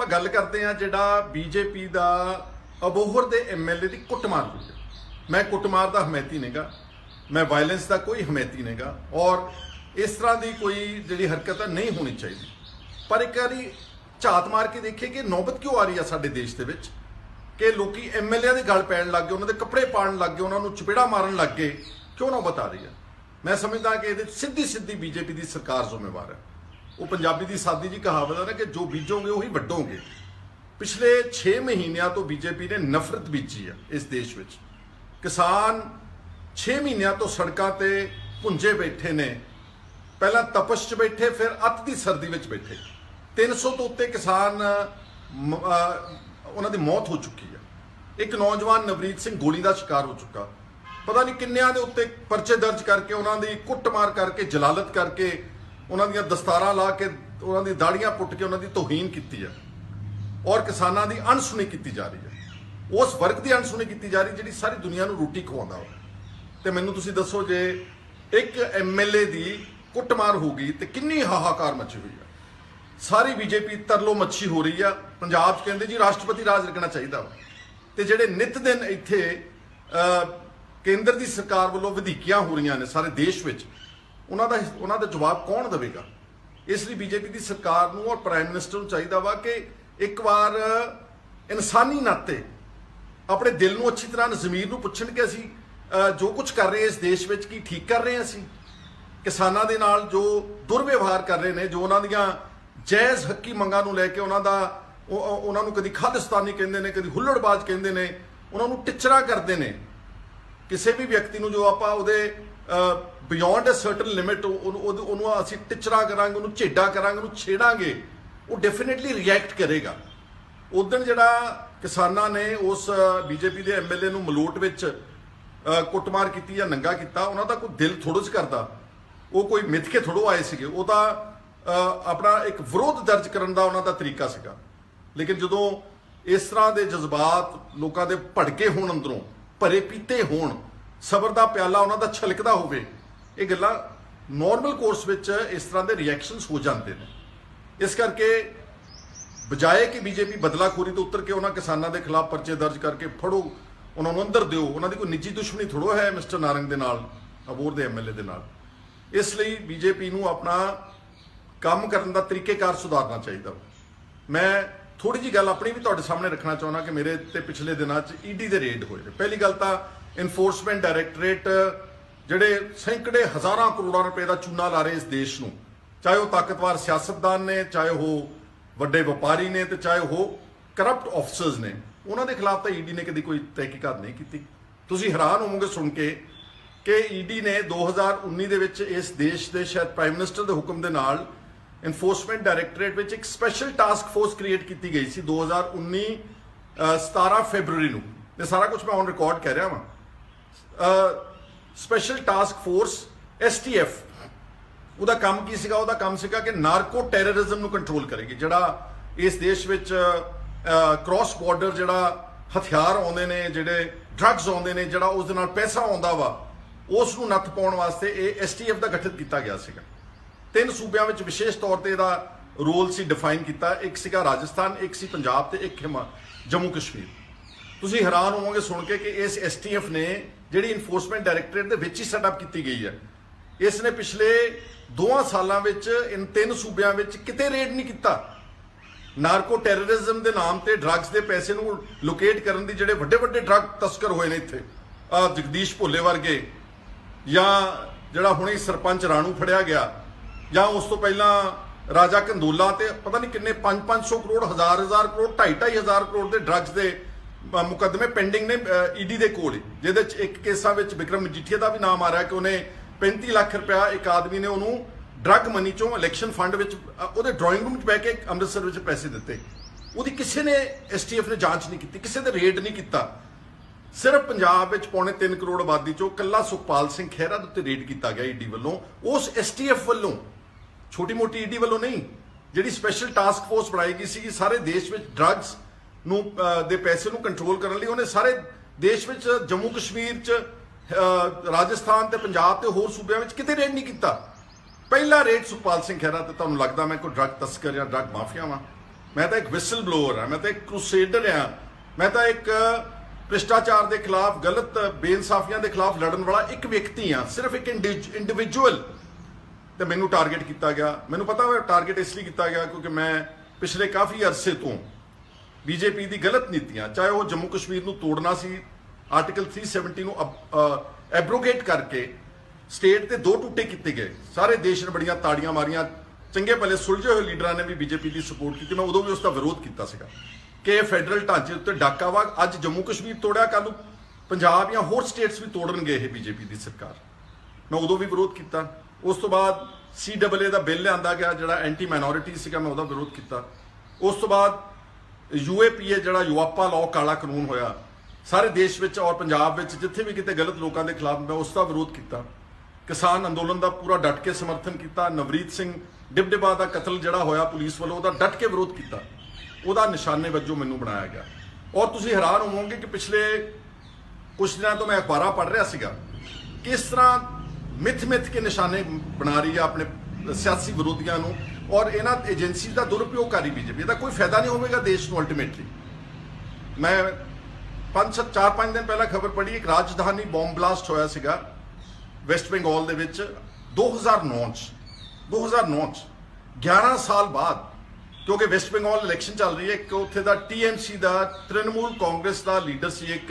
ਆਪਾਂ ਗੱਲ ਕਰਦੇ ਹਾਂ ਜਿਹੜਾ ਬੀਜੇਪੀ ਦਾ ਅਬੋਹਰ ਦੇ ਐਮਐਲਏ ਦੀ ਕੁੱਟਮਾਰ ਹੋਈ ਹੈ। ਮੈਂ ਕੁੱਟਮਾਰ ਦਾ ਹਮਾਇਤੀ ਨਹੀਂਗਾ, ਮੈਂ ਵਾਇਲੈਂਸ ਦਾ ਕੋਈ ਹਮਾਇਤੀ ਨਹੀਂਗਾ ਔਰ ਇਸ ਤਰ੍ਹਾਂ ਦੀ ਕੋਈ ਜਿਹੜੀ ਹਰਕਤ ਨਹੀਂ ਹੋਣੀ ਚਾਹੀਦੀ। ਪਰ ਇੱਕ ਵਾਰੀ ਝਾਤ ਮਾਰ ਕੇ ਦੇਖੀਏ ਕਿ ਨੌਬਤ ਕਿਉਂ ਆ ਰਹੀ ਆ ਸਾਡੇ ਦੇਸ਼ ਦੇ ਵਿੱਚ ਕਿ ਲੋਕੀ ਐਮਐਲਏ ਦੇ ਗਲ ਪੈਣ ਲੱਗ ਗਏ, ਉਹਨਾਂ ਦੇ ਕੱਪੜੇ ਪਾੜਨ ਲੱਗ ਗਏ, ਉਹਨਾਂ ਨੂੰ ਚਪੇੜਾ ਮਾਰਨ ਲੱਗ ਗਏ। ਕਿਉਂ ਨੌਬਤ ਆ ਰਹੀ ਆ? ਮੈਂ ਸਮਝਦਾ ਕਿ ਇਹਦੇ ਸਿੱਧੀ ਬੀਜੇਪੀ ਦੀ ਸਰਕਾਰ ਜ਼ਿੰਮੇਵਾਰ ਹੈ। ਉਹ ਪੰਜਾਬੀ ਦੀ ਸਾਦੀ ਜੀ ਕਹਾਵਤ ਹੈ ਨਾ ਕਿ ਜੋ ਬੀਜੋਗੇ ਉਹੀ ਵੱਢੋਗੇ। ਪਿਛਲੇ 6 ਮਹੀਨਿਆਂ ਤੋਂ ਬੀਜੇਪੀ ਨੇ ਨਫ਼ਰਤ ਬੀਜੀ ਆ ਇਸ ਦੇਸ਼ ਵਿੱਚ। ਕਿਸਾਨ 6 ਮਹੀਨਿਆਂ ਤੋਂ ਸੜਕਾਂ ਤੇ ਭੁੰਜੇ ਬੈਠੇ ਨੇ, ਪਹਿਲਾਂ ਤਪਸ਼ 'ਚ ਬੈਠੇ, ਫਿਰ ਅੱਤ ਦੀ ਸਰਦੀ ਵਿੱਚ ਬੈਠੇ। 300 ਤੋਂ ਉੱਤੇ ਕਿਸਾਨ ਉਹਨਾਂ ਦੀ ਮੌਤ ਹੋ ਚੁੱਕੀ ਹੈ। ਇੱਕ ਨੌਜਵਾਨ ਨਵਰੀਤ ਸਿੰਘ ਗੋਲੀ ਦਾ ਸ਼ਿਕਾਰ ਹੋ ਚੁੱਕਾ। ਪਤਾ ਨਹੀਂ ਕਿੰਨਿਆਂ ਦੇ ਉੱਤੇ ਪਰਚੇ ਦਰਜ ਕਰਕੇ, ਉਹਨਾਂ ਦੀ ਕੁੱਟਮਾਰ ਕਰਕੇ, ਜਲਾਲਤ ਕਰਕੇ, ਉਹਨਾਂ ਦੀਆਂ ਦਸਤਾਰਾਂ ਲਾ ਕੇ, ਉਹਨਾਂ ਦੀ ਦਾੜੀਆਂ ਪੁੱਟ ਕੇ ਉਹਨਾਂ ਦੀ ਤੋਹੀਨ ਕੀਤੀ ਹੈ ਔਰ ਕਿਸਾਨਾਂ ਦੀ ਅਣਸੁਣੀ ਕੀਤੀ ਜਾ ਰਹੀ ਹੈ। ਉਸ ਵਰਗ ਦੀ ਅਣਸੁਣੀ ਕੀਤੀ ਜਾ ਰਹੀ ਜਿਹੜੀ ਸਾਰੀ ਦੁਨੀਆ ਨੂੰ ਰੋਟੀ ਖਵਾਉਂਦਾ ਵਾ। ਤੇ ਮੈਨੂੰ ਤੁਸੀਂ ਦੱਸੋ, ਜੇ ਇੱਕ ਐਮਐਲਏ ਦੀ ਕੁੱਟਮਾਰ ਹੋ ਗਈ ਤੇ ਕਿੰਨੀ ਹਾਹਾਕਾਰ ਮਚੀ ਹੋਈ ਆ। ਸਾਰੀ ਬੀਜੇਪੀ ਤਰਲੋ ਮੱਛੀ ਹੋ ਰਹੀ ਆ। ਪੰਜਾਬ 'ਚ ਕਹਿੰਦੇ ਜੀ ਰਾਸ਼ਟਰਪਤੀ ਰਾਜ ਲੱਗਣਾ ਚਾਹੀਦਾ ਵਾ, ਤੇ ਜਿਹੜੇ ਨਿਤ ਦਿਨ ਇੱਥੇ ਕੇਂਦਰ ਦੀ ਸਰਕਾਰ ਵੱਲੋਂ ਵਧੀਕੀਆਂ ਹੋ ਰਹੀਆਂ ਨੇ ਸਾਰੇ ਦੇਸ਼ ਵਿੱਚ, ਉਹਨਾਂ ਦਾ ਜਵਾਬ ਕੌਣ ਦੇਵੇਗਾ? ਇਸ ਲਈ ਬੀਜੇਪੀ ਦੀ ਸਰਕਾਰ ਨੂੰ ਔਰ ਪ੍ਰਾਈਮ ਮਿਨਿਸਟਰ ਨੂੰ ਚਾਹੀਦਾ ਵਾ ਕਿ ਇੱਕ ਵਾਰ ਇਨਸਾਨੀ ਨਾਤੇ ਆਪਣੇ ਦਿਲ ਨੂੰ ਅੱਛੀ ਤਰ੍ਹਾਂ ਜ਼ਮੀਰ ਨੂੰ ਪੁੱਛਣ ਕਿ ਅਸੀਂ ਜੋ ਕੁਝ ਕਰ ਰਹੇ ਇਸ ਦੇਸ਼ ਵਿੱਚ ਕੀ ਠੀਕ ਕਰ ਰਹੇ ਹਾਂ? ਅਸੀਂ ਕਿਸਾਨਾਂ ਦੇ ਨਾਲ ਜੋ ਦੁਰਵਿਵਹਾਰ ਕਰ ਰਹੇ ਨੇ, ਜੋ ਉਹਨਾਂ ਦੀਆਂ ਜਾਇਜ਼ ਹੱਕੀ ਮੰਗਾਂ ਨੂੰ ਲੈ ਕੇ ਉਹਨਾਂ ਨੂੰ ਕਦੀ ਖਾਲਿਸਤਾਨੀ ਕਹਿੰਦੇ ਨੇ, ਕਦੀ ਹੁੱਲੜਬਾਜ਼ ਕਹਿੰਦੇ ਨੇ, ਉਹਨਾਂ ਨੂੰ ਟਿੱਚਰਾ ਕਰਦੇ ਨੇ। ਕਿਸੇ ਵੀ ਵਿਅਕਤੀ ਨੂੰ ਜੋ ਆਪਾਂ ਉਹਦੇ ਬਿਯੋਂਡ ਅ ਸਰਟਨ ਲਿਮਿਟ ਉਹਨੂੰ ਅਸੀਂ ਟਿੱਚਰਾ ਕਰਾਂਗੇ, ਉਹਨੂੰ ਝੇਡਾ ਕਰਾਂਗੇ, ਉਹਨੂੰ ਛੇੜਾਂਗੇ, ਉਹ ਡੈਫੀਨੇਟਲੀ ਰਿਐਕਟ ਕਰੇਗਾ। ਉਦੋਂ ਜਿਹੜਾ ਕਿਸਾਨਾਂ ਨੇ ਉਸ ਬੀਜੇਪੀ ਦੇ ਐਮਐਲਏ ਨੂੰ ਮਲੋਟ ਵਿੱਚ ਕੁੱਟਮਾਰ ਕੀਤੀ ਜਾਂ ਨੰਗਾ ਕੀਤਾ, ਉਹਨਾਂ ਦਾ ਕੋਈ ਦਿਲ ਥੋੜ੍ਹਾ ਜਿਹਾ ਕਰਦਾ। ਉਹ ਕੋਈ ਮਿੱਥ ਕੇ ਥੋੜ੍ਹੋ ਆਏ ਸੀਗੇ। ਉਹ ਤਾਂ ਆਪਣਾ ਇੱਕ ਵਿਰੋਧ ਦਰਜ ਕਰਨ ਦਾ ਉਹਨਾਂ ਦਾ ਤਰੀਕਾ ਸੀਗਾ। ਲੇਕਿਨ ਜਦੋਂ ਇਸ ਤਰ੍ਹਾਂ ਦੇ ਜਜ਼ਬਾਤ ਲੋਕਾਂ ਦੇ ਭੜਕੇ ਹੋਣ, ਅੰਦਰੋਂ ਭਰੇ ਪੀਤੇ ਹੋਣ, ਸਬਰ ਦਾ ਪਿਆਲਾ ਉਹਨਾਂ ਦਾ ਛਲਕਦਾ ਹੋਵੇ, ਇਹ ਗੱਲਾਂ ਨਾਰਮਲ ਕੋਰਸ ਵਿੱਚ ਇਸ ਤਰ੍ਹਾਂ ਦੇ ਰਿਐਕਸ਼ਨਸ ਹੋ ਜਾਂਦੇ ਨੇ। ਇਸ ਕਰਕੇ ਬਜਾਏ ਕਿ ਬੀਜੇਪੀ ਬਦਲਾਖੋਰੀ ਤੋਂ ਉੱਤਰ ਕੇ ਉਹਨਾਂ ਕਿਸਾਨਾਂ ਦੇ ਖਿਲਾਫ ਪਰਚੇ ਦਰਜ ਕਰਕੇ ਫੜੋ, ਉਹਨਾਂ ਨੂੰ ਅੰਦਰ ਦਿਓ, ਉਹਨਾਂ ਦੀ ਕੋਈ ਨਿੱਜੀ ਦੁਸ਼ਮਣੀ ਥੋੜ੍ਹਾ ਹੈ ਮਿਸਟਰ ਨਾਰੰਗ ਦੇ ਨਾਲ, ਅਬੋਹਰ ਦੇ ਐਮਐਲਏ ਦੇ ਨਾਲ। ਇਸ ਲਈ ਬੀਜੇਪੀ ਨੂੰ ਆਪਣਾ ਕੰਮ ਕਰਨ ਦਾ ਤਰੀਕੇਕਾਰ ਸੁਧਾਰਨਾ ਚਾਹੀਦਾ। ਮੈਂ ਥੋੜੀ ਜੀ ਗੱਲ ਆਪਣੀ ਵੀ ਤੁਹਾਡੇ ਸਾਹਮਣੇ ਰੱਖਣਾ ਚਾਹੁੰਦਾ ਕਿ ਮੇਰੇ ਤੇ ਪਿਛਲੇ ਦਿਨਾਂ 'ਚ ਈਡੀ ਦੇ ਰੇਡ ਹੋਏ ਨੇ। ਪਹਿਲੀ ਗੱਲ ਤਾਂ ਇਨਫੋਰਸਮੈਂਟ ਡਾਇਰੈਕਟੋਰੇਟ ਜਿਹੜੇ ਸੈਂਕੜੇ ਹਜ਼ਾਰਾਂ ਕਰੋੜਾਂ ਰੁਪਏ ਦਾ ਚੂਨਾ ਲਾ ਰਹੇ ਇਸ ਦੇਸ਼ ਨੂੰ, ਚਾਹੇ ਉਹ ਤਾਕਤਵਰ ਸਿਆਸਤਦਾਨ ਨੇ, ਚਾਹੇ ਉਹ ਵੱਡੇ ਵਪਾਰੀ ਨੇ, ਤੇ ਚਾਹੇ ਉਹ ਕਰਪਟ ਆਫਿਸਰਸ ਨੇ, ਉਹਨਾਂ ਦੇ ਖਿਲਾਫ ਤਾਂ ਈਡੀ ਨੇ ਕਦੀ ਕੋਈ ਤਹਿਕੀਕਾਤ ਨਹੀਂ ਕੀਤੀ। ਤੁਸੀਂ ਹੈਰਾਨ ਹੋਵੋਗੇ ਸੁਣ ਕੇ ਕਿ ਈਡੀ ਨੇ 2019 ਦੇ ਵਿੱਚ ਇਸ ਦੇਸ਼ ਦੇ ਸ਼ਾਇਦ ਪ੍ਰਾਈਮ ਮਿਨਿਸਟਰ ਦੇ ਹੁਕਮ ਦੇ ਨਾਲ ਇਨਫੋਰਸਮੈਂਟ ਡਾਇਰੈਕਟੋਰੇਟ ਵਿੱਚ ਇੱਕ ਸਪੈਸ਼ਲ ਟਾਸਕ ਫੋਰਸ ਕ੍ਰੀਏਟ ਕੀਤੀ ਗਈ ਸੀ 2019 17 ਫੈਬਰੂਰੀ ਨੂੰ। ਇਹ ਸਾਰਾ ਕੁਝ ਮੈਂ ਔਨ ਰਿਕਾਰਡ ਕਹਿ ਰਿਹਾ ਵਾਂ। ਸਪੈਸ਼ਲ ਟਾਸਕ ਫੋਰਸ STF, ਉਹਦਾ ਕੰਮ ਕੀ ਸੀਗਾ? ਉਹਦਾ ਕੰਮ ਸੀਗਾ ਕਿ ਨਾਰਕੋ ਟੈਰਰਿਜ਼ਮ ਨੂੰ ਕੰਟਰੋਲ ਕਰੇਗੀ। ਜਿਹੜਾ ਇਸ ਦੇਸ਼ ਵਿੱਚ ਕ੍ਰਾਸ ਬਾਰਡਰ ਜਿਹੜਾ ਹਥਿਆਰ ਆਉਂਦੇ ਨੇ, ਜਿਹੜੇ ਡਰੱਗਸ ਆਉਂਦੇ ਨੇ, ਜਿਹੜਾ ਉਸ ਦੇ ਨਾਲ ਪੈਸਾ ਆਉਂਦਾ ਵਾ, ਉਸ ਨੂੰ ਨੱਥ ਪਾਉਣ ਵਾਸਤੇ ਇਹ STF ਦਾ ਗਠਨ ਕੀਤਾ ਗਿਆ ਸੀਗਾ। 3 ਸੂਬਿਆਂ ਵਿੱਚ ਵਿਸ਼ੇਸ਼ ਤੌਰ ਤੇ ਇਹਦਾ ਰੋਲ ਸੀ ਡਿਫਾਈਨ ਕੀਤਾ। ਇੱਕ ਸੀਗਾ ਰਾਜਸਥਾਨ, ਇੱਕ ਸੀ ਪੰਜਾਬ, ਤੇ ਇੱਕ ਜੰਮੂ ਕਸ਼ਮੀਰ। ਤੁਸੀਂ ਹੈਰਾਨ ਹੋਵੋਗੇ ਸੁਣ ਕੇ ਕਿ ਇਸ STF ਨੇ, ਜਿਹੜੀ ਇਨਫੋਰਸਮੈਂਟ ਡਾਇਰੈਕਟੋਰੇਟ ਦੇ ਵਿੱਚ ਹੀ ਸੈਟਅਪ ਕੀਤੀ ਗਈ ਹੈ, ਇਸ ਨੇ ਪਿਛਲੇ 2 ਸਾਲਾਂ ਵਿੱਚ ਇਨ 3 ਸੂਬਿਆਂ ਵਿੱਚ ਕਿਤੇ ਰੇਡ ਨਹੀਂ ਕੀਤਾ। ਨਾਰਕੋ ਟੈਰਰਿਜ਼ਮ ਦੇ ਨਾਮ ਤੇ ਡਰੱਗਸ ਦੇ ਪੈਸੇ ਨੂੰ ਲੋਕੇਟ ਕਰਨ ਦੀ ਜਿਹੜੇ ਵੱਡੇ ਡਰੱਗ ਤਸਕਰ ਹੋਏ ਨੇ ਇੱਥੇ, ਜਗਦੀਸ਼ ਭੋਲੇ ਵਰਗੇ, ਜਾਂ ਜਿਹੜਾ ਹੁਣੇ ਸਰਪੰਚ ਰਾਣੂ ਫੜਿਆ ਗਿਆ, ਜਾਂ ਉਸ ਤੋਂ ਪਹਿਲਾਂ ਰਾਜਾ ਕੰਦੋਲਾ, ਤੇ ਪਤਾ ਨਹੀਂ ਕਿੰਨੇ 500 ਕਰੋੜ, 1000 ਕਰੋੜ, 2.5 ਕਰੋੜ ਦੇ ਡਰੱਗਸ ਦੇ ਮੁਕੱਦਮੇ ਪੈਂਡਿੰਗ ਨੇ ਈਡੀ ਦੇ ਕੋਲ, ਜਿਹਦੇ ਚ ਇੱਕ ਕੇਸਾਂ ਵਿੱਚ ਵਿਕਰਮ ਮਜੀਠੀਆ ਦਾ ਵੀ ਨਾਮ ਆ ਰਿਹਾ ਕਿ ਉਹਨੇ 35 ਲੱਖ ਰੁਪਇਆ ਇੱਕ ਆਦਮੀ ਨੇ ਉਹਨੂੰ ਡਰੱਗ ਮਨੀ ਚੋਂ ਇਲੈਕਸ਼ਨ ਫੰਡ ਵਿੱਚ ਉਹਦੇ ਡਰਾਇੰਗ ਰੂਮ 'ਚ ਬਹਿ ਕੇ ਅੰਮ੍ਰਿਤਸਰ ਵਿੱਚ ਪੈਸੇ ਦਿੱਤੇ। ਉਹਦੀ ਕਿਸੇ ਨੇ STF ਨੇ ਜਾਂਚ ਨਹੀਂ ਕੀਤੀ, ਕਿਸੇ ਦੇ ਰੇਡ ਨਹੀਂ ਕੀਤਾ। ਸਿਰਫ ਪੰਜਾਬ ਵਿੱਚ 3.25 ਕਰੋੜ ਆਬਾਦੀ ਚੋਂ ਕੱਲਾ ਸੁਖਪਾਲ ਸਿੰਘ ਖਹਿਰਾ ਦੇ ਉੱਤੇ ਰੇਡ ਕੀਤਾ ਗਿਆ ਈਡੀ ਵੱਲੋਂ, ਉਸ STF ਵੱਲੋਂ, ਛੋਟੀ ਮੋਟੀ ਈਡੀ ਵੱਲੋਂ ਨਹੀਂ। ਜਿਹੜੀ ਸਪੈਸ਼ਲ ਟਾਸਕ ਫੋਰਸ ਬਣਾਈ ਗਈ ਸੀ ਸਾਰੇ ਦੇਸ਼ ਵਿੱਚ ਡਰੱਗਸ ਨੂੰ ਦੇ ਪੈਸੇ ਨੂੰ ਕੰਟਰੋਲ ਕਰਨ ਲਈ, ਉਹਨੇ ਸਾਰੇ ਦੇਸ਼ ਵਿੱਚ ਜੰਮੂ ਕਸ਼ਮੀਰ 'ਚ, ਰਾਜਸਥਾਨ ਤੇ ਪੰਜਾਬ ਤੇ ਹੋਰ ਸੂਬਿਆਂ ਵਿੱਚ ਕਿਤੇ ਰੇਡ ਨਹੀਂ ਕੀਤਾ। ਪਹਿਲਾ ਰੇਡ ਸੁਖਪਾਲ ਸਿੰਘ ਖਹਿਰਾ ਤੇ। ਤੁਹਾਨੂੰ ਲੱਗਦਾ ਮੈਂ ਕੋਈ ਡਰੱਗ ਤਸਕਰ ਜਾਂ ਡਰੱਗ ਮਾਫੀਆ ਵਾਂ? मैं तो एक विसल ब्लोअर हाँ, मैं तो एक क्रूसेडर हाँ, मैं तो एक भ्रिष्टाचार के खिलाफ, गलत बेइंसाफियां के खिलाफ लड़न वाला एक व्यक्ति हाँ, सिर्फ एक इंडिविजुअल। तो मैनू टारगेट किया गया। मैनू पता है टारगेट इसलिए किया गया क्योंकि मैं पिछले काफ़ी अरसे तो बीजेपी की गलत नीतियां, चाहे वो जम्मू कश्मीर को तोड़ना सी, आर्टिकल 370 एब्रोगेट करके स्टेट के 2 टूटे किए गए, सारे देश ने बड़ियां ताड़ियां मारियां, चंगे भले सुलझे हुए लीडर ने भी बीजेपी की सपोर्ट की। मैं उदों भी उसका विरोध किया कि यह फैडरल ढांचे उत्ते डाका वा, अज जम्मू कश्मीर तोड़िया, कल पंजाब या होर स्टेट्स भी तोड़नगे ये बीजेपी की सरकार। मैं उदों भी विरोध किया। उस तो बाद CAA का बिल लिया गया जो एंटी माइनॉरिटी से, मैं उसका विरोध किया। उस तो बाद UAPA जो युवापा लॉ काला कानून होया सारे देश में और पंजाब में जिथे भी कितने गलत लोगों के खिलाफ, मैं उसका विरोध किया। किसान अंदोलन का पूरा डट के समर्थन किया। नवरीत सिंह डिबडिबा का कतल जोड़ा होया पुलिस वालों, उसका डट के विरोध किया, वह निशाने वजों मैनू बनाया गया। और तुम हैरान होवोगे कि पिछले कुछ दिनों तो मैं अखबार पढ़ रहा था किस तरह मिथ के निशाने बना रही है अपने सियासी विरोधियों को, और इन्ह एजेंसी का दुरुपयोग कर रही बीजेपी। इसका कोई फायदा नहीं होगा देश को अल्टीमेटली। मैं 4-5 दिन पहले खबर पढ़ी, एक राजधानी बॉम्ब ब्लास्ट होया सीगा वेस्ट बंगाल दे विच 2009 11 साल बाद, क्योंकि वेस्ट बंगाल इलैक्शन चल रही है। एक उत्थे दा TMC का तृणमूल कांग्रेस का लीडर सी एक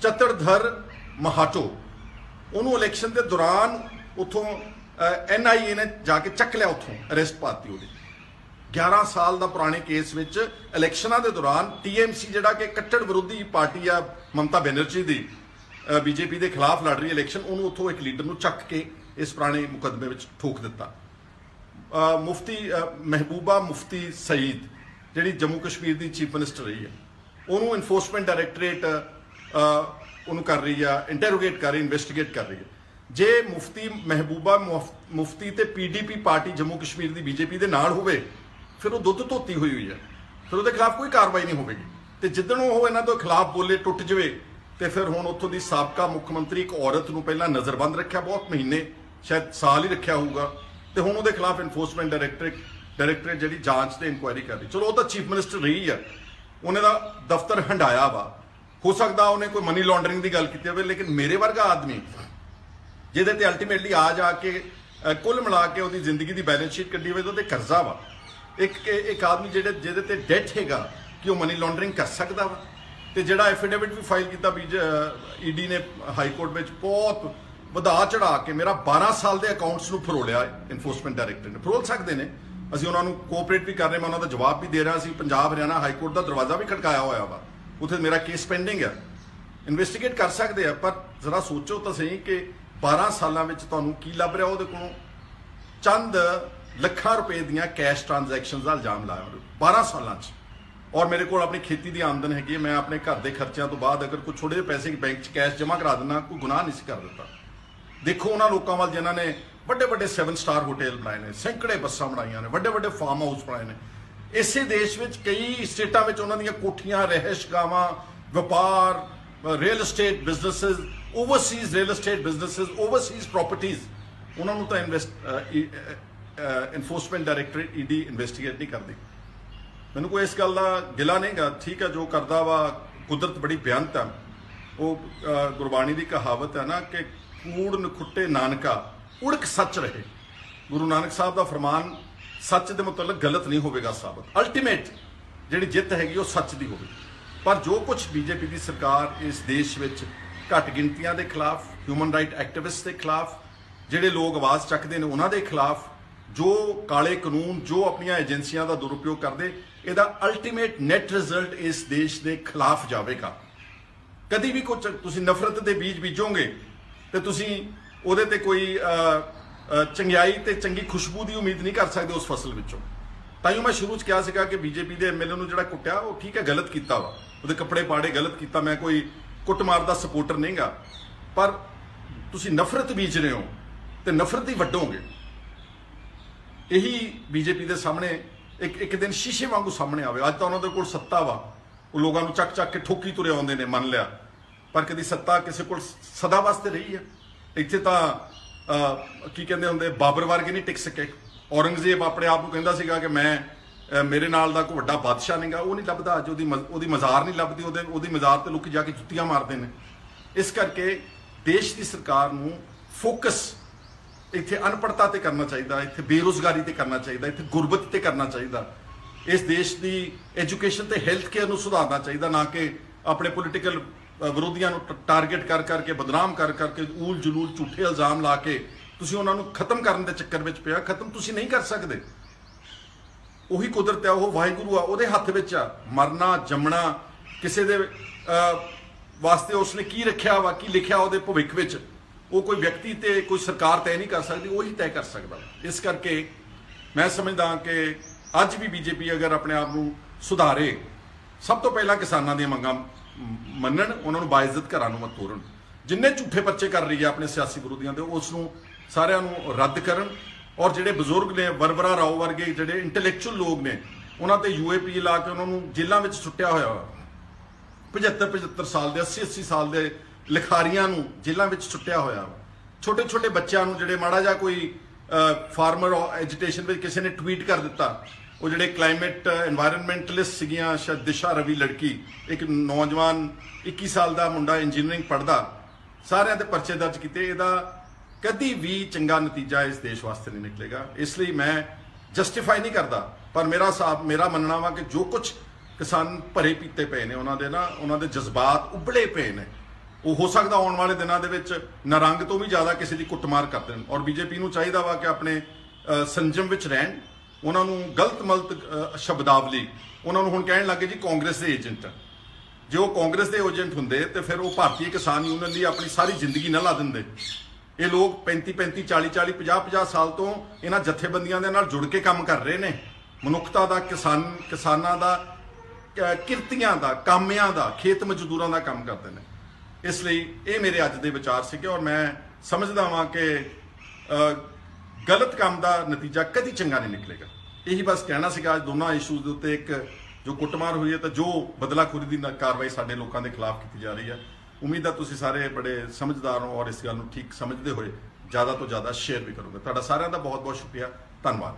चतुरधर महाटो, उन्होंने इलैक्शन के दौरान उतों NIA ने जाके चक लिया, उतों अरेस्ट पाती। वो 11 साल का पुराने केस विच इलैक्शनां के दौरान TMC जिहड़ा कि कट्टर विरोधी पार्टी आ ममता बनर्जी की, बीजेपी के खिलाफ लड़ रही इलैक्शन, उन्होंने उतों एक लीडर को चक के इस पुराने मुकदमे में ठोक दिता। मुफ्ती महबूबा मुफ्ती सईद जिहड़ी जम्मू कश्मीर की चीफ मिनिस्टर रही है, उन्होंने इन्फोर्समेंट डायरैक्टरेट उन्होंने कर रही है, इंटैरोगेट कर रही, इन्वेस्टिगेट कर रही है। जे मुफ्ती महबूबा मुफ्ती ते PDP पार्टी जम्मू कश्मीर की बीजेपी के नाल होवे, फिर वो दुध धोती हुई है, फिर उसके खिलाफ कोई कार्रवाई नहीं होगी। तो जिदन वो इन्हों के खिलाफ बोले टुट जाए, तो फिर हुण उत्थों की साबका मुख्यमंत्री एक औरत को पहला नज़रबंद रखा, बहुत महीने शायद साल ही रखा होगा, तो हुण उसके खिलाफ इन्फोर्समेंट डायरैक्टरेट जी जांच से इंक्वायरी कर रही। चलो वो तो चीफ मिनिस्टर रही है, उन्हें दफ्तर हंडाया वा, हो सकता उन्हें कोई मनी लॉन्ड्रिंग की गल की हो, लेकिन मेरे वर्गा आदमी जिहदे ते अल्टीमेटली आ जाके कुल मिला के उसकी जिंदगी की बैलेंस शीट कड्डी हुई, तो कर्जा वा, एक आदमी जिहदे ते डेट हैगा कि वह मनी लॉन्ड्रिंग कर सकता वा, तो जिहड़ा एफिडेविट भी फाइल किया ED ने हाई कोर्ट में बहुत वधा चढ़ा के मेरा 12 साल के अकाउंट्स को फरोलिया इन्फोर्समेंट डायरैक्टर ने। फरोल सकते हैं, असीं उन्होंने कोऑपरेट भी कर रहे, मैं उन्होंने जवाब भी दे रहा सी। पंजाब हरियाणा हाई कोर्ट का दरवाजा भी खड़काया होया वा, उत्थे मेरा केस पेंडिंग है, इन्वेस्टिगेट कर सकते हैं। पर जरा सोचो तो सही कि 12 सालों में तुहानूं की लभ रहा, वो कोलों चंद लाखां रुपए दियां कैश ट्रांजैक्शन का इल्जाम लाया 12 सालों। और मेरे को अपनी खेती की आमदन हैगी, मैं अपने घर के खर्चों तो बाद अगर कुछ थोड़े पैसे बैंक च कैश जमा करा देना, कोई गुनाह नहीं सी कर देता। देखो उन्होंने लोगों वाल जिन्होंने बड़े बड़े 7 स्टार होटल बनाए ने, सैकड़े बसा बनाई ने, बड़े बड़े फार्म हाउस बनाए ने। इसे देश में कई स्टेटा में उन्होंने कोठियां, रहशगावां, व्यापार, real estate businesses, overseas real estate businesses, overseas properties, उन्होंने तो इन्फोर्समेंट डायरैक्टरेट ED इन्वेस्टिगेट नहीं करती। मैंने कोई इस गल का गिला नहीं गा, ठीक है, जो करता वा कुदरत बड़ी बेअंत है। वो गुरबाणी की कहावत है ना कि कूड़ नखुट्टे नानका उड़क सच रहे। गुरु नानक साहब का फरमान सच के मुतलक गलत नहीं होगा साबित, अल्टीमेट जी जित हैगी वो सच की होगी। पर जो कुछ बीजेपी की सरकार इस देश में घट गिनतियों के खिलाफ, ह्यूमन राइट एक्टिविस्ट के खिलाफ, जिहड़े लोग आवाज़ चकते हैं उन्होंने खिलाफ, जो काले कानून, जो अपन एजेंसियां का दुरुपयोग करते, इसका अल्टीमेट नैट रिजल्ट इस देश के खिलाफ जाएगा। कभी भी कुछ तुसीं नफरत के बीज बीजोगे तो तुसीं उहदे ते कोई चंगियाई ते चंगी खुशबू की उम्मीद नहीं कर सकते उस फसल विचों। ताइयों मैं शुरू च कहा सीगा कि बीजेपी के MLA नूं जिहड़ा कुट्टिया वो ठीक है, गलत किया वा, उहदे कपड़े पाड़े, गलत किया। मैं कोई कुटमार का सपोर्टर नहीं गा, पर तुसीं नफरत बीज रहे हो तो नफरत ही वड्डोगे। यही बीजेपी के सामने एक दिन शीशे वांगू सामने आवे। अज तो उन्होंने कोल सत्ता वा, वो लोगों को चक चक के ठोकी तुरे आउंदे ने, मान लिया, पर कभी सत्ता किसी को सदा वास्ते रही है। इत्थे तो की कहते होंगे बाबर वर्गे नहीं टिक सके। औरंगजेब अपने आप को कहता सीगा कि मैं ਮੇਰੇ ਨਾਲ ਦਾ ਕੋਈ ਵੱਡਾ ਬਾਦਸ਼ਾਹ ਨਹੀਂਗਾ, ਉਹ ਨਹੀਂ ਲੱਭਦਾ ਅੱਜ, ਉਹਦੀ ਮਜ਼ਾਰ ਨਹੀਂ ਲੱਭਦੀ, ਉਹਦੀ ਮਜ਼ਾਰ ਤੇ ਲੋਕ ਜਾ ਕੇ ਜੁੱਤੀਆਂ ਮਾਰਦੇ ਨੇ। ਇਸ ਕਰਕੇ ਦੇਸ਼ ਦੀ ਸਰਕਾਰ ਨੂੰ ਫੋਕਸ ਇੱਥੇ ਅਨਪੜ੍ਹਤਾ ਤੇ ਕਰਨਾ ਚਾਹੀਦਾ, ਇੱਥੇ ਬੇਰੁਜ਼ਗਾਰੀ ਤੇ ਕਰਨਾ ਚਾਹੀਦਾ, ਇੱਥੇ ਗੁਰਬਤ ਤੇ ਕਰਨਾ ਚਾਹੀਦਾ। ਇਸ ਦੇਸ਼ ਦੀ ਐਜੂਕੇਸ਼ਨ ਤੇ ਹੈਲਥ ਕੇਅਰ ਨੂੰ ਸੁਧਾਰਨਾ ਚਾਹੀਦਾ, ਨਾ ਕਿ ਆਪਣੇ ਪੋਲੀਟੀਕਲ ਵਿਰੋਧੀਆਂ ਨੂੰ ਟਾਰਗੇਟ ਕਰ ਕਰਕੇ, ਬਦਨਾਮ ਕਰ ਕਰਕੇ, ਊਲ ਜਲੂਲ ਝੂਠੇ ਇਲਜ਼ਾਮ ਲਾ ਕੇ ਤੁਸੀਂ ਉਹਨਾਂ ਨੂੰ ਖਤਮ ਕਰਨ ਦੇ ਚੱਕਰ ਵਿੱਚ ਪਿਆ। ਖਤਮ ਤੁਸੀਂ ਨਹੀਂ ਕਰ ਸਕਦੇ, ਉਹੀ ਕੁਦਰਤ ਹੈ, ਉਹ ਵਾਹਿਗੁਰੂ ਆ, ਉਹਦੇ ਹੱਥ ਵਿੱਚ ਆ। ਮਰਨਾ ਜੰਮਣਾ ਕਿਸੇ ਦੇ ਵਾਸਤੇ ਉਸਨੇ ਕੀ ਰੱਖਿਆ ਵਾ, ਕੀ ਲਿਖਿਆ ਉਹਦੇ ਭਵਿੱਖ ਵਿੱਚ, ਉਹ ਕੋਈ ਵਿਅਕਤੀ ਤੇ ਕੋਈ ਸਰਕਾਰ ਤੈਅ ਨਹੀਂ ਕਰ ਸਕਦੀ, ਉਹੀ ਤੈਅ ਕਰ ਸਕਦਾ। ਇਸ ਕਰਕੇ ਮੈਂ ਸਮਝਦਾ ਕਿ ਅੱਜ ਵੀ ਬੀਜੇਪੀ ਅਗਰ ਆਪਣੇ ਆਪ ਨੂੰ ਸੁਧਾਰੇ, ਸਭ ਤੋਂ ਪਹਿਲਾਂ ਕਿਸਾਨਾਂ ਦੀਆਂ ਮੰਗਾਂ ਮੰਨਣ, ਉਹਨਾਂ ਨੂੰ ਬਾਇਜ਼ਤ ਘਰਾਂ ਨੂੰ ਮਤ ਤੋੜਨ। ਜਿੰਨੇ ਝੂਠੇ ਪਰਚੇ ਕਰ ਰਹੀ ਹੈ ਆਪਣੇ ਸਿਆਸੀ ਵਿਰੋਧੀਆਂ ਦੇ, ਉਸ ਨੂੰ ਸਾਰਿਆਂ ਨੂੰ ਰੱਦ ਕਰਨ। ਔਰ ਜਿਹੜੇ ਬਜ਼ੁਰਗ ਨੇ, ਵਰਵਰਾ ਰਾਓ ਵਰਗੇ ਜਿਹੜੇ ਇੰਟੈਲੈਕਚੁਅਲ ਲੋਕ ਨੇ, ਉਹਨਾਂ ਤੇ UAP ਲਾ ਕੇ ਉਹਨਾਂ ਨੂੰ ਜੇਲ੍ਹਾਂ ਵਿੱਚ ਸੁੱਟਿਆ ਹੋਇਆ ਵਾ। 75 ਸਾਲ ਦੇ, 80 ਸਾਲ ਦੇ ਲਿਖਾਰੀਆਂ ਨੂੰ ਜੇਲ੍ਹਾਂ ਵਿੱਚ ਸੁੱਟਿਆ ਹੋਇਆ ਵਾ। ਛੋਟੇ ਛੋਟੇ ਬੱਚਿਆਂ ਨੂੰ, ਜਿਹੜੇ ਮਾੜਾ ਜਿਹਾ ਕੋਈ ਫਾਰਮਰ ਐਜੀਟੇਸ਼ਨ ਵਿੱਚ ਕਿਸੇ ਨੇ ਟਵੀਟ ਕਰ ਦਿੱਤਾ, ਉਹ ਜਿਹੜੇ ਕਲਾਈਮੇਟ এনवायरमेंटलिस्ट ਸੀਗੀਆਂ, ਸ਼ਾਇਦ ਦਿਸ਼ਾ ਰਵੀ ਲੜਕੀ, ਇੱਕ ਨੌਜਵਾਨ 21 ਸਾਲ ਦਾ ਮੁੰਡਾ ਇੰਜੀਨੀਅਰਿੰਗ ਪੜ੍ਹਦਾ, ਸਾਰਿਆਂ ਤੇ ਪਰਚੇ ਦਰਜ ਕੀਤੇ। ਇਹਦਾ ਕਦੀ ਵੀ ਚੰਗਾ ਨਤੀਜਾ ਇਸ ਦੇਸ਼ ਵਾਸਤੇ ਨਹੀਂ ਨਿਕਲੇਗਾ। ਇਸ ਲਈ ਮੈਂ ਜਸਟੀਫਾਈ ਨਹੀਂ ਕਰਦਾ, ਪਰ ਮੇਰਾ ਮੰਨਣਾ ਵਾ ਕਿ ਜੋ ਕੁਝ ਕਿਸਾਨ ਭਰੇ ਪੀਤੇ ਪਏ ਨੇ, ਉਹਨਾਂ ਦੇ ਜਜ਼ਬਾਤ ਉਬਲੇ ਪਏ ਨੇ, ਉਹ ਹੋ ਸਕਦਾ ਆਉਣ ਵਾਲੇ ਦਿਨਾਂ ਦੇ ਵਿੱਚ ਨਰੰਗ ਤੋਂ ਵੀ ਜ਼ਿਆਦਾ ਕਿਸੇ ਦੀ ਕੁੱਟਮਾਰ ਕਰ ਦੇਣ। ਔਰ ਬੀਜੇਪੀ ਨੂੰ ਚਾਹੀਦਾ ਵਾ ਕਿ ਆਪਣੇ ਸੰਜਮ ਵਿੱਚ ਰਹਿਣ। ਉਹਨਾਂ ਨੂੰ ਗਲਤ ਮਲਤ ਸ਼ਬਦਾਵਲੀ, ਉਹਨਾਂ ਨੂੰ ਹੁਣ ਕਹਿਣ ਲੱਗੇ ਜੀ ਕਾਂਗਰਸ ਦੇ ਏਜੰਟ। ਜੇ ਉਹ ਕਾਂਗਰਸ ਦੇ ਏਜੰਟ ਹੁੰਦੇ ਤੇ ਫਿਰ ਉਹ ਭਾਰਤੀ ਕਿਸਾਨ ਯੂਨੀਅਨ ਦੀ ਆਪਣੀ ਸਾਰੀ ਜ਼ਿੰਦਗੀ ਨਾ ਲਾ ਦਿੰਦੇ। ਇਹ ਲੋਕ 35 40 50 ਸਾਲ ਤੋਂ ਇਹਨਾਂ ਜਥੇਬੰਦੀਆਂ ਦੇ ਨਾਲ ਜੁੜ ਕੇ ਕੰਮ ਕਰ ਰਹੇ ਨੇ। ਮਨੁੱਖਤਾ ਦਾ, ਕਿਸਾਨਾਂ ਦਾ, ਕਿਰਤੀਆਂ ਦਾ, ਕਾਮਿਆਂ ਦਾ, ਖੇਤ ਮਜ਼ਦੂਰਾਂ ਦਾ ਕੰਮ ਕਰਦੇ ਨੇ। ਇਸ ਲਈ ਇਹ ਮੇਰੇ ਅੱਜ ਦੇ ਵਿਚਾਰ ਸੀਗੇ। ਔਰ ਮੈਂ ਸਮਝਦਾ ਵਾਂ ਕਿ ਗਲਤ ਕੰਮ ਦਾ ਨਤੀਜਾ ਕਦੀ ਚੰਗਾ ਨਹੀਂ ਨਿਕਲੇਗਾ। ਇਹੀ ਬਸ ਕਹਿਣਾ ਸੀਗਾ ਅੱਜ ਦੋਨਾਂ ਇਸ਼ੂਜ਼ ਦੇ ਉੱਤੇ। ਇੱਕ ਜੋ ਕੁੱਟਮਾਰ ਹੋਈ ਹੈ, ਤਾਂ ਜੋ ਬਦਲਾਖੋਰੀ ਦੀ ਕਾਰਵਾਈ ਸਾਡੇ ਲੋਕਾਂ ਦੇ ਖਿਲਾਫ ਕੀਤੀ ਜਾ ਰਹੀ ਹੈ। ਉਮੀਦ ਹੈ ਤੁਸੀਂ ਸਾਰੇ ਬੜੇ ਸਮਝਦਾਰ ਹੋ ਔਰ ਇਸ ਗੱਲ ਨੂੰ ਠੀਕ ਸਮਝਦੇ ਹੋਏ ਜ਼ਿਆਦਾ ਤੋਂ ਜ਼ਿਆਦਾ ਸ਼ੇਅਰ ਵੀ ਕਰੋਗੇ। ਤੁਹਾਡਾ ਸਾਰਿਆਂ ਦਾ ਬਹੁਤ ਬਹੁਤ ਸ਼ੁਕਰੀਆ, ਧੰਨਵਾਦ।